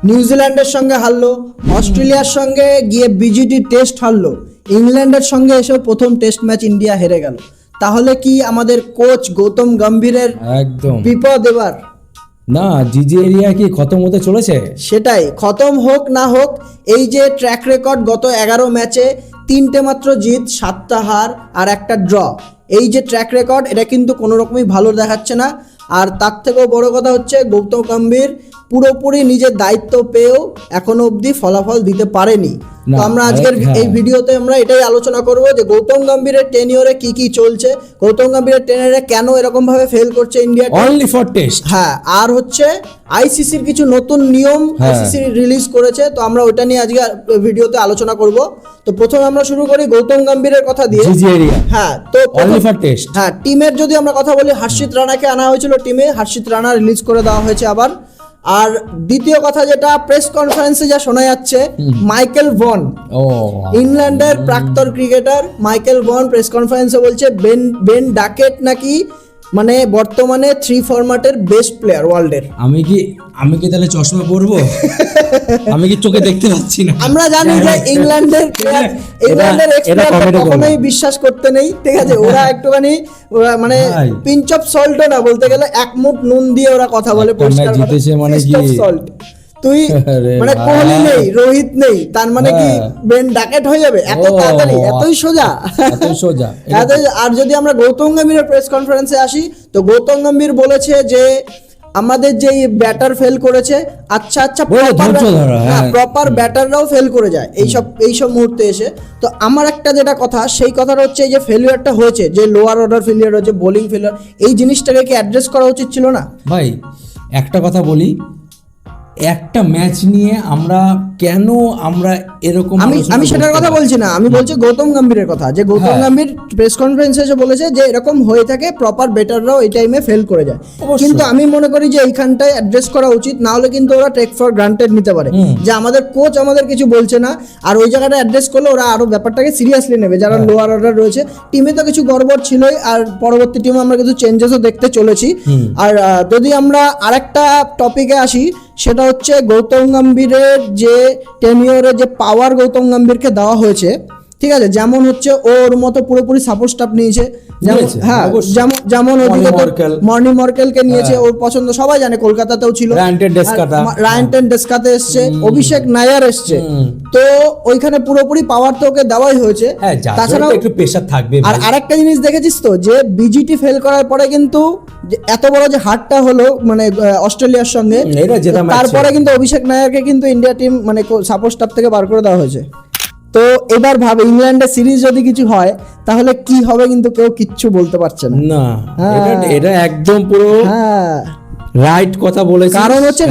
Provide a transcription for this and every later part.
নিউজিল্যান্ডের সঙ্গে হারলো, অস্ট্রেলিয়ার সঙ্গে গিয়ে বিজিটি টেস্ট হারলো, ইংল্যান্ডের সঙ্গে এসে প্রথম টেস্ট ম্যাচ ইন্ডিয়া হেরে গেল। তাহলে কি আমাদের কোচ গৌতম গম্ভীরের একদম বিপদ এবার? না, জিজি এরিয়া কি খতম হতে চলেছে? সেটাই, খতম হোক না হোক, এই যে ট্র্যাক রেকর্ড গত 11 ম্যাচে 3টে মাত্র জিত, 7টা হার আর একটা ড্র, এই যে ট্র্যাক রেকর্ড, এটা কিন্তু কোনো রকমই ভালো দেখাচ্ছে না। আর তার থেকেও বড় কথা হচ্ছে গৌতম গম্ভীর পুরোপুরি নিজের দায়িত্ব পেয়েও এখনো অবধি ফলাফল দিতে পারেনি। তো আমরা আজকের এই ভিডিওতে আমরা এটাই আলোচনা করব যে গৌতম গম্ভীরের টেনিওরে কি কি চলছে, গৌতম গম্ভীরের টেনিওরে কেন এরকম ভাবে ফেল করছে ইন্ডিয়া অনলি ফর টেস্ট। হ্যাঁ, আর হচ্ছে আইসিসির কিছু নতুন নিয়ম আইসিসি রিলিজ করেছে, তো আমরা ওটা নিয়ে আজকে ভিডিওতে আলোচনা করব। তো প্রথমে আমরা শুরু করি গৌতম গম্ভীরের কথা দিয়ে। হ্যাঁ, তো অনলি ফর টেস্ট। হ্যাঁ, টিমের যদি আমরা কথা বলি, হর্ষিত রানাকে আনা হয়েছিল টিমে, হর্ষিত রানা রিলিজ করে দেওয়া হয়েছে আবার। আর দ্বিতীয় কথা যেটা প্রেস কনফারেন্সে যা শোনা যাচ্ছে, মাইকেল ভন, ইংল্যান্ডের প্রাক্তন ক্রিকেটার মাইকেল ভন প্রেস কনফারেন্সে বলছে বেন ডাকেট নাকি মানে বর্তমানে 3 ফরম্যাটের বেস্ট প্লেয়ার ওয়ার্ল্ডের। আমি কি তাহলে চশমা পরবো? আমি কি চোখে দেখতে পাচ্ছি না? আমরা জানি যে ইংল্যান্ডের এক্সপার্ট কখনোই বিশ্বাস করতে নেই, ঠিক আছে? ওরা একটুখানি মানে পিঞ্চ অফ সল্টও না, বলতে গেলে এক মুঠ নুন দিয়ে ওরা কথা বলে। পরিষ্কার জিতেছে মানে কি সল্ট। তুই মানে কোহলি নেই, রোহিত নেই, তার মানে কি বেন ডাকেট হয়ে যাবে এত তাড়াতাড়ি? এতই সোজা? আর যদি আমরা গৌতম গম্ভীরের প্রেস কনফারেন্সে আসি, তো গৌতম গম্ভীর বলেছে যে আমাদের যে ব্যাটার ফেল করেছে, আচ্ছা প্রপার ব্যাটাররাও ফেল করে যায় এইসব মুহূর্তে এসে। তো আমার একটা যেটা কথা, সেই কথাটা হচ্ছে এই যে ফেলিয়ারটা হয়েছে, যে লোয়ার অর্ডার ফেলিয়ার হচ্ছে, বোলিং ফেলিয়ার, এই জিনিসটাকে কি অ্যাড্রেস করা উচিত ছিল না? ভাই একটা কথা বলি, একটা ম্যাচ নিয়ে আমরা কেন এরকম, আমি সেটার কথা বলছি না, আমি বলছি গৌতম গম্ভীরের কথা, যে গৌতম গম্ভীর প্রেস কনফারেন্সে এসে বলেছে যে এরকম হয়ে থাকে, প্রপার ব্যাটাররাও এই টাইমে ফেল করে যায়। কিন্তু আমি মনে করি যে এইখানটায় অ্যাড্রেস করা উচিত, না হলে কিন্তু ওরা টেক ফর গ্রান্টেড নিতে পারে যে আমাদের কোচ আমাদের কিছু বলছে না, আর ওই জায়গাটা অ্যাড্রেস করলে ওরা আরো ব্যাপারটাকে সিরিয়াসলি নেবে যারা লোয়ার অর্ডার রয়েছে। টিমে তো কিছু গড়বড় ছিলই, আর পরবর্তী টিমে আমরা কিছু চেঞ্জেসও দেখতে চলেছি। আর যদি আমরা আরেকটা টপিকে আসি, সেটা হচ্ছে গৌতম গম্ভীরের যে টেনিওরে যে পাওয়ার গৌতম গম্ভীরকে দেওয়া হয়েছে, ঠিক আছে? যেমন হচ্ছে ওর মতো পুরোপুরি সাপোর্ট স্টাফ নিয়েছে, যেমন মর্নি মর্কেলকে নিয়েছে, ওর পছন্দ সবাই জানে, কলকাতাতেও ছিল, রায়ান ডেস্কাতে এসছে, অভিষেক নায়ার এসছে, তো ওইখানে পুরোপুরি পাওয়ার তো ওকে দেওয়াই হয়েছে। তাছাড়াও একটু প্রেসার থাকবে। আর আরেকটা জিনিস দেখেছিস তো, যে বিজিটি ফেল করার পরে কিন্তু এত বড় যে হারটা হলো মানে অস্ট্রেলিয়ার সঙ্গে, তারপরে কিন্তু অভিষেক নায়ারকে কিন্তু ইন্ডিয়া টিম মানে সাপোর্ট স্টাফ থেকে বার করে দেওয়া হয়েছে। তো এবার ভাবে ইংল্যান্ডের সিরিজ যদি কিছু হয় তাহলে কি হবে, কিন্তু কেউ কিচ্ছু বলতে পারছে না। এটা একদম পুরো রাইট কথা বলেছে, কারণ হচ্ছে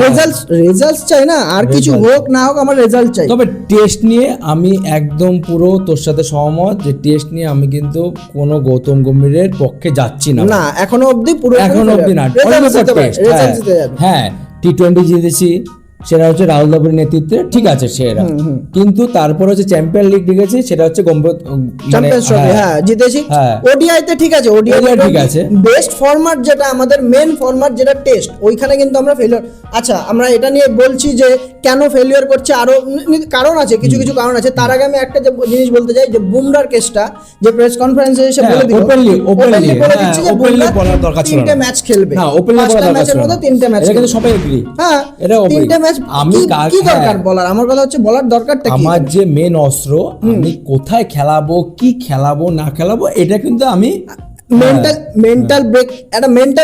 রেজাল্টস চাই না, আর কিছু হোক না হোক আমার রেজাল্ট চাই। তবে টেস্ট নিয়ে আমি একদম পুরো তোর সাথে সহমত, যে টেস্ট নিয়ে আমি কিন্তু কোনো গৌতম গম্ভীরের পক্ষে যাচ্ছি না এখনো অবধি না। হ্যাঁ, T20 জিতেছি, সেটা হচ্ছে রাহুল দ্রাবিড়ের নেতৃত্বে, ঠিক আছে সেরা, কিন্তু তারপরে হচ্ছে চ্যাম্পিয়ন লিগ জিতেছি, সেটা হচ্ছে জিতেছি। ওডিআইতে ঠিক আছে, ওডিআই ঠিক আছে, বেস্ট ফরম্যাট যেটা আমাদের মেন ফরম্যাট যেটা টেস্ট, ওইখানে কিন্তু আমরা ফেলিয়ার। আচ্ছা, আমরা এটা নিয়ে বলছি যে কেন ফেলিয়ার করছে, আরো কারণ আছে, কিছু কারণ আছে। তার আগে আমি একটা জিনিস বলতে চাই, যে বুমরার কেসটা যে প্রেস কনফারেন্সে এসে বলে দিল, ওপেনলি বলে দিচ্ছে যে বুমরা বলার দরকার ছিল না, 3টে ম্যাচ খেলবে, না ওপেনলি বলার দরকার ছিল না, 3টে ম্যাচ, এটা কিন্তু সবাই এগ্রি। হ্যাঁ, এটা 3টে ম্যাচ আমি কি দরকার বলার, আমার কথা হচ্ছে বলার দরকারটা কি, আমার যে মেন অস্ত্র, আমি কোথায় খেলাবো, কি খেলাবো না খেলাবো, এটা কিন্তু আমি মেন্টাল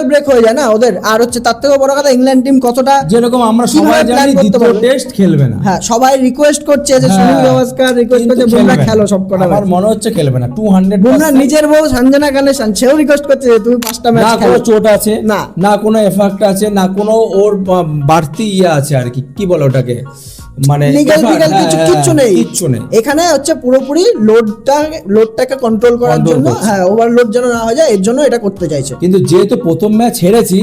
ব্রেক হয়ে যায় না ওদের। আর হচ্ছে তার থেকে বড় কথা, ইংল্যান্ড টিম কতটা, যেরকম আমরা সবাই জানি দ্বিতীয় টেস্ট খেলবে না। হ্যাঁ, সবাই রিকোয়েস্ট করছে যে সুনীল গাভাস্কার রিকোয়েস্ট করছে বুমরা খেলো সবকটা, আমার মনে হচ্ছে খেলবে না 200। বুমরা নিজের বউ সঞ্জনা গানেশন, সেও রিকোয়েস্ট করছে যে তুমি 5টা ম্যাচ খেলো, না কোনো চোট আছে, না কোনো এফেক্ট আছে, না কোনো ওর বাড়তি আছে আর কি বলে ওটাকে, মানে লিগ্যাল কিচ্ছু নেই। এখানে হচ্ছে পুরোপুরি লোডটাকে কন্ট্রোল করার জন্য, হ্যাঁ, ওভারলোড যেন না হয়ে যায়, এর জন্য এটা করতে চাইছে। কিন্তু যেহেতু প্রথম ম্যাচ হেরেছি,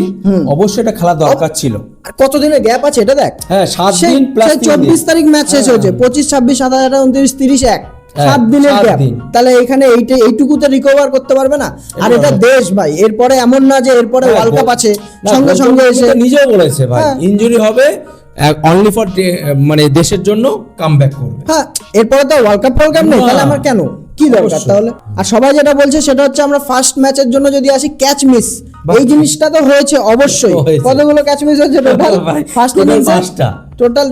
অবশ্যই এটা খেলা দরকার ছিল। কতদিনের গ্যাপ আছে এটা দেখ, হ্যাঁ 7 দিন প্লাস 24 তারিখ ম্যাচ শেষ হয়েছে, 25, 26, 27, 29, 30, 1 7 দিনের গ্যাপ। তাহলে এখানে এইটুকুতে রিকভার করতে পারবে না? আর এটা দেশ ভাই, এরপরে এমন না যে এরপরে ওয়ার্ল্ড কাপ আছে সঙ্গে সঙ্গে এসে, নিজেও বলেছে ভাই ইনজুরি হবে, অনলি ফর মানে দেশের জন্য কামব্যাক করবে। হ্যাঁ, এরপরে তো ওয়ার্ল্ড কাপ নেই, তাহলে আমার কেন কি দরকার অবশ্যই। তাহলে? আর সবাই যেটা বলছে সেটা হচ্ছে আমরা ফার্স্ট ম্যাচের জন্য যদি আসি ক্যাচ মিস, এই জিনিসটা তো হয়েছে অবশ্যই। হয়েছে। কতগুলো ক্যাচ মিস হয়েছে টোটাল ভাই, ফার্স্ট total ইনিংসে? পাঁচটা। টোটাল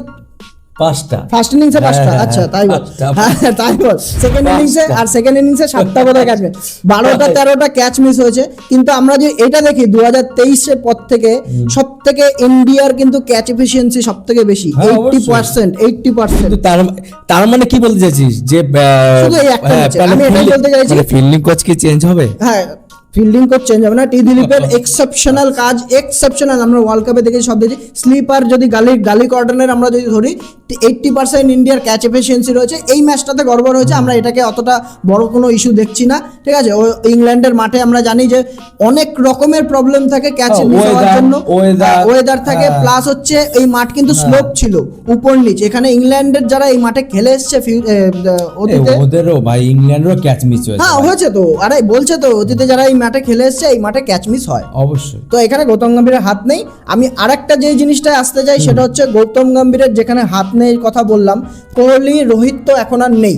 5টা ফার্স্ট ইনিংসে 5টা, হ্যাঁ, আচ্ছা তাই বল, পাঁচটা। হ্যাঁ তাই বল। সেকেন্ড ইনিংসে আর সেকেন্ড ইনিংসে 7টা করে ক্যাচ মিস, 12টা 13টা ক্যাচ মিস হয়েছে। কিন্তু আমরা যে এটা দেখি 2023 এর পর থেকে সবথেকে ইন্ডিয়ার কিন্তু ক্যাচ এফিসিয়েন্সি সবথেকে বেশি, হ্যাঁ, 80%। কিন্তু তার মানে কি বলতে চাইছিস যে শুধু এই একটা ম্যাচে, আমি এটাই বলতে চাইছি। ফিল্ডিং কোচ কি চেঞ্জ হবে? হ্যাঁ, ফিল্ডিং কোচ চেঞ্জ হবে না। টি দিলীপের এক্সেপশনাল কাজ, এক্সেপশনাল, আমরা ওয়ার্ল্ড কাপে দেখেছি, সব দেখেছি। স্লিপার যদি গালি কর্ডনের আমরা যদি ধরি, 80% ইন্ডিয়ার ক্যাচ এফিসিয়েন্সি রয়েছে। এই ম্যাচটাতে গড়বড় হয়েছে, আমরা এটাকে অতটা বড় কোনো ইস্যু দেখছি না, ঠিক আছে। ও ইংল্যান্ডের মাঠে আমরা জানি যে অনেক রকমের প্রবলেম থাকে ক্যাচ মিস হওয়ার জন্য, ওয়েদার থাকে, প্লাস হচ্ছে এই মাঠ কিন্তু স্লোপ ছিল, উপর নিচ। এখানে ইংল্যান্ডের যারা এই মাঠে খেলে এসছে অতীতে, ওদেরও ভাই ইংল্যান্ডেরও ক্যাচ মিস হয়েছে। হ্যাঁ হয়েছে তো, আরে বলছে তো অতীতে যারা এই মাঠে খেলে এসছে এই মাঠে ক্যাচ মিস হয় অবশ্যই। তো এখানে গৌতম গম্ভীরের হাত নেই। আমি আরেকটা যে জিনিসটা আসতে চাই সেটা হচ্ছে গৌতম গম্ভীরের যেখানে হাত নেই কথা বললাম, কোহলি রোহিত তো এখন আর নেই,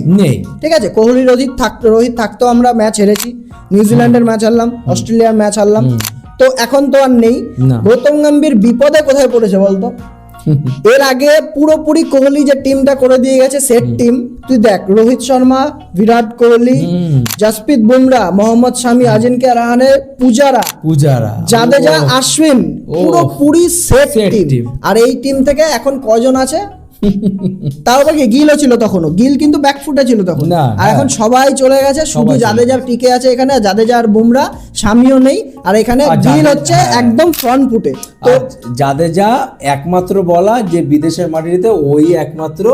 ঠিক আছে। কোহলি রোহিত থাকতো আমরা ম্যাচ হেরেছি, নিউজিল্যান্ডের ম্যাচ হারলাম, অস্ট্রেলিয়ার ম্যাচ হারলাম, তো এখন তো আর নেই। গৌতম গম্ভীর বিপদে কোথায় পড়েছে বলতো? এর আগে পুরোপুরি কোহলি যে টিমটা করে দিয়ে গেছে সেট টিম, তুই দেখ, রোহিত শর্মা, বিরাট কোহলি, জসপ্রীত বুমরা, মোহাম্মদ শামি, আজিঙ্ক্য রাহানে, পূজারা, জাদেজা, অশ্বিন, পুরোপুরি সেট টিম। আর এই টিম থেকে এখন কজন আছে? তাও বাকি গিলও ছিল তখনও, গিল কিন্তু ব্যাকফুটে ছিল তখন, আর এখন সবাই চলে গেছে, শুধু জাদেজা টিকে আছে এখানে, জাদেজা আর বুমরা, শামিও নেই, আর এখানে গিল হচ্ছে একদম ফ্রন্ট ফুটে। তো জাদেজা একমাত্র বলা যে বিদেশের মাটিতে ওই একমাত্র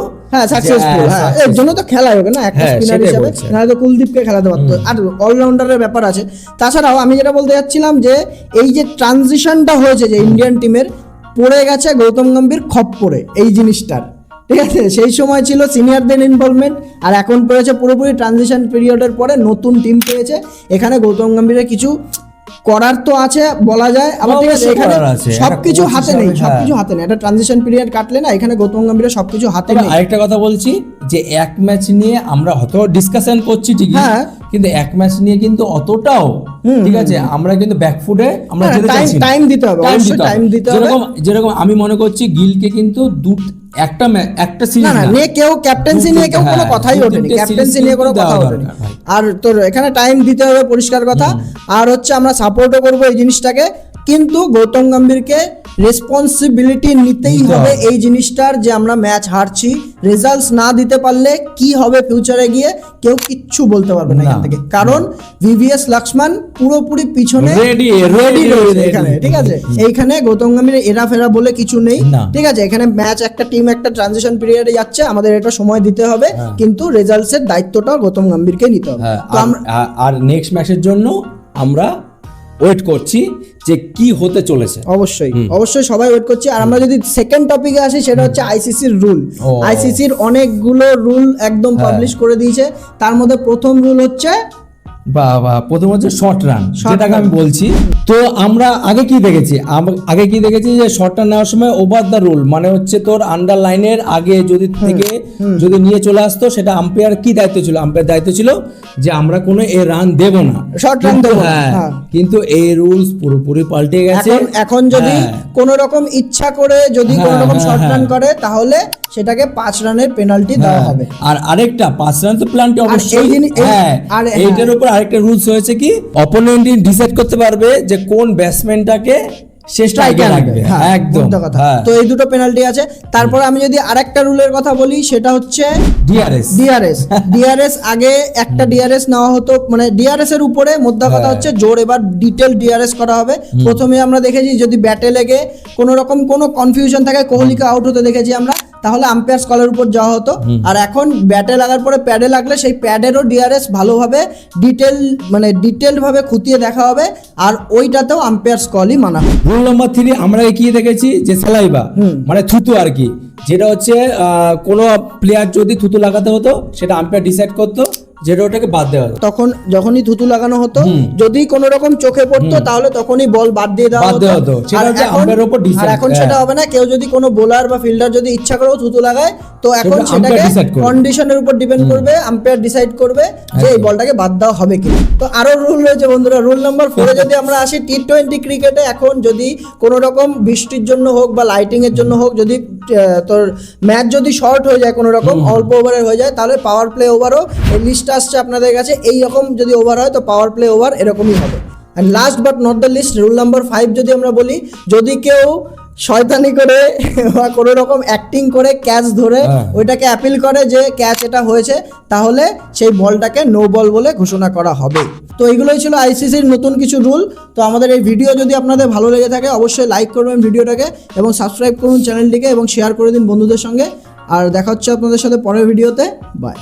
সাকসেসফুল, এর জন্য তো খেলা হবে না একটা স্পিনার হিসেবে, না তো কুলদীপকে খেলাতে পারতো। আর অলরাউন্ডারের ব্যাপার আছে। তাছাড়াও আমি যেটা বলতে যাচ্ছিলাম যে এই যে ট্রানজিশনটা হয়েছে যে ইন্ডিয়ান টিমের, পড়ে গেছে গৌতম গম্ভীর খপ্পরে এই জিনিসটার, ঠিক আছে। সেই সময় ছিল সিনিয়রদের ইনভলভমেন্ট, আর এখন পড়েছে পুরোপুরি ট্রানজিশন পিরিয়ডের পরে নতুন টিম পেয়েছে। এখানে গৌতম গম্ভীরের কিছু করার তো আছে বলা যায়, আবার ঠিক আছে এখানে সবকিছু হাতে নেই, সবকিছু হাতে নেই। একটা ট্রানজিশন পিরিয়ড কাটলে না, এখানে গৌতম গম্ভীরের সবকিছু হাতে নেই। আরেকটা কথা বলছি যে এক ম্যাচ নিয়ে আমরা হয়তো ডিসকাশন করছি ঠিকই, কিন্তু এক ম্যাচ নিয়ে কিন্তু অতটাও ঠিক আছে আমরা কিন্তু ব্যাকফুটে আমরা যেতে চাইছি, টাইম দিতে হবে, অবশ্যই টাইম দিতে হবে। যেরকম আমি মনে করছি গিলকে কিন্তু একটা সিরিজ না নিয়ে কেউ ক্যাপ্টেন্সি নিয়ে কেউ কোনো কথাই ওঠেনি, ক্যাপ্টেন্সি নিয়ে কোনো কথা ওঠেনি। আর তোর এখানে টাইম দিতে হবে, পরিষ্কার কথা। আর হচ্ছে আমরা সাপোর্টও করবো এই জিনিসটাকে, কিন্তু গৌতম গম্ভীরকে রেসপন্সিবিলিটি নিতেই হবে এই জিনিসটার, যে আমরা ম্যাচ হারছি, রেজাল্টস না দিতে পারলে কি হবে ফিউচারে গিয়ে কেউ কিচ্ছু বলতে পারবে না এখান থেকে, কারণ ভিভিএস লক্ষ্মণ পুরোপুরি পিছনে রেডি রয়েছে এখানে, ঠিক আছে। এইখানে গৌতম গম্ভীর এরাফেরা বলে কিছু নেই, ঠিক আছে। এখানে ম্যাচ একটা টিম একটা ট্রানজিশন পিরিয়ডে যাচ্ছে, আমাদের এটা সময় দিতে হবে, কিন্তু রেজাল্টসের দায়িত্বটা গৌতম গম্ভীরকে নিতে হবে। আর নেক্সট ম্যাচের জন্য আমরা ওয়েট করছি যে কি হতে চলেছে। অবশ্যই সবাই ওয়েট করছি। আর আমরা যদি সেকেন্ড টপিকে আসি, সেটা হচ্ছে আইসিসির রুল। আইসিসির অনেকগুলো রুল একদম পাবলিশ করে দিয়েছে, তার মধ্যে প্রথম রুল হচ্ছে প্রথম হচ্ছে শর্ট রান, যেটাকে আমি বলছি। তো আমরা আগে কি দেখেছি যে শর্ট রান নেওয়ার সময় ওভার দ্য রুল, মানে হচ্ছে তোর আন্ডার লাইনের আগে যদি নিয়ে চলে আসতো, সেটা আম্পায়ার কি দায়িত্ব ছিল? আম্পায়ার দায়িত্ব ছিল যে আমরা কোনো এ রান দেব না, শর্ট রান দেব। কিন্তু এই রুলস পুরোপুরি পাল্টে গেছে। এখন যদি কোনো রকম ইচ্ছা করে যদি কোনো রকম শর্ট রান করে, তাহলে সেটাকে 5 রানের পেনাল্টি দেওয়া হবে। আর আরেকটা 5 রান তো পেনাল্টি অবশ্যই। আর এইটার উপর আরেকটা রুলস হয়েছে কি, অপোনেন্ট ডিসাইড করতে পারবে যে কোন ব্যাটসম্যানটাকে সে স্ট্রাইকে রাখবে, একদম কথা। তো এই দুটো পেনাল্টি আছে। তারপর আমি যদি আরেকটা রুলের কথা বলি, সেটা হচ্ছে ডিআরএস। আগে একটা ডিআরএস নেওয়া হতো, মানে ডিআরএস এর উপরে মোদ্দা কথা হচ্ছে জোর, এবার ডিটেল ডিআরএস করা হবে। প্রথমে আমরা দেখেছি যদি ব্যাটে লেগে কোনো রকম কোনো কনফিউশন থাকে, কোহলিকে আউট হতে দেখেছি আমরা, তাহলে আম্পায়ার স্কলের উপর যাওয়া হতো। আর এখন ব্যাটে লাগার পরে প্যাডে লাগলে সেই প্যাডেরও ডিআরএস ভালোভাবে ডিটেলড ভাবে খুঁটিয়ে দেখা হবে, আর ওইটাতেও আম্পায়ার স্কলই মানা হবে। রুল নাম্বার 3 আমরা কি দেখেছি যে সালাইবা, মানে থুতু আর কি, যেটা হচ্ছে কোনো প্লেয়ার যদি থুতু লাগাতে হতো সেটা আম্পায়ার ডিসাইড করতো, যেটা ওটাকে বাদ দেওয়া হতো। তখন যখনই থুতু লাগানো হতো, যদি কোনো রকম চোখে পড়তো তাহলে তখনই বল বাদ দিয়ে দেওয়া বাদ দেওয়া হতো। সেটা হচ্ছে আম্পায়ারের উপর আর decide, এখন হ্যাঁ। সেটা হবে না। কেউ যদি কোনো বোলার বা ফিল্ডার যদি ইচ্ছা করেও থুতু লাগায়, তো এখন সেটা umpire সেটাকে decide করবে। কন্ডিশনের উপর ডিপেন্ড করবে, আম্পায়ার ডিসাইড করবে যে এই বলটাকে বাদ দেওয়া হবে কি। তো আরো রুল রয়েছে বন্ধুরা। রুল নাম্বার 4 যদি আমরা আসি, টি-20 ক্রিকেটে এখন যদি কোনো রকম বৃষ্টির জন্য হোক বা লাইটিং এর জন্য হোক, যদি তোর ম্যাচ যদি শর্ট হয়ে যায়, কোনো রকম অল্প ওভারের হয়ে যায়, তাহলে পাওয়ার প্লে ওভারও এই লিস্ট আসছে আপনাদের কাছে। এই রকম যদি ওভার হয় তো পাওয়ার প্লে ওভার এরকমই হবে। And last but not the least, rule number 5 যদি আমরা বলি, যদি কেউ শয়তানি করে বা কোনো রকম অ্যাক্টিং করে ক্যাচ ধরে ওইটাকে অ্যাপিল করে যে ক্যাচ এটা হয়েছে, তাহলে সেই বলটাকে নো বল বলে ঘোষণা করা হবে। তো এইগুলোই ছিল আইসিসির নতুন কিছু রুল। তো আমাদের এই ভিডিও যদি আপনাদের ভালো লেগে থাকে, অবশ্যই লাইক করবেন ভিডিওটাকে এবং সাবস্ক্রাইব করুন চ্যানেলটিকে এবং শেয়ার করে দিন বন্ধুদের সঙ্গে। আর দেখা হচ্ছে আপনাদের সাথে পরের ভিডিওতে। বাই।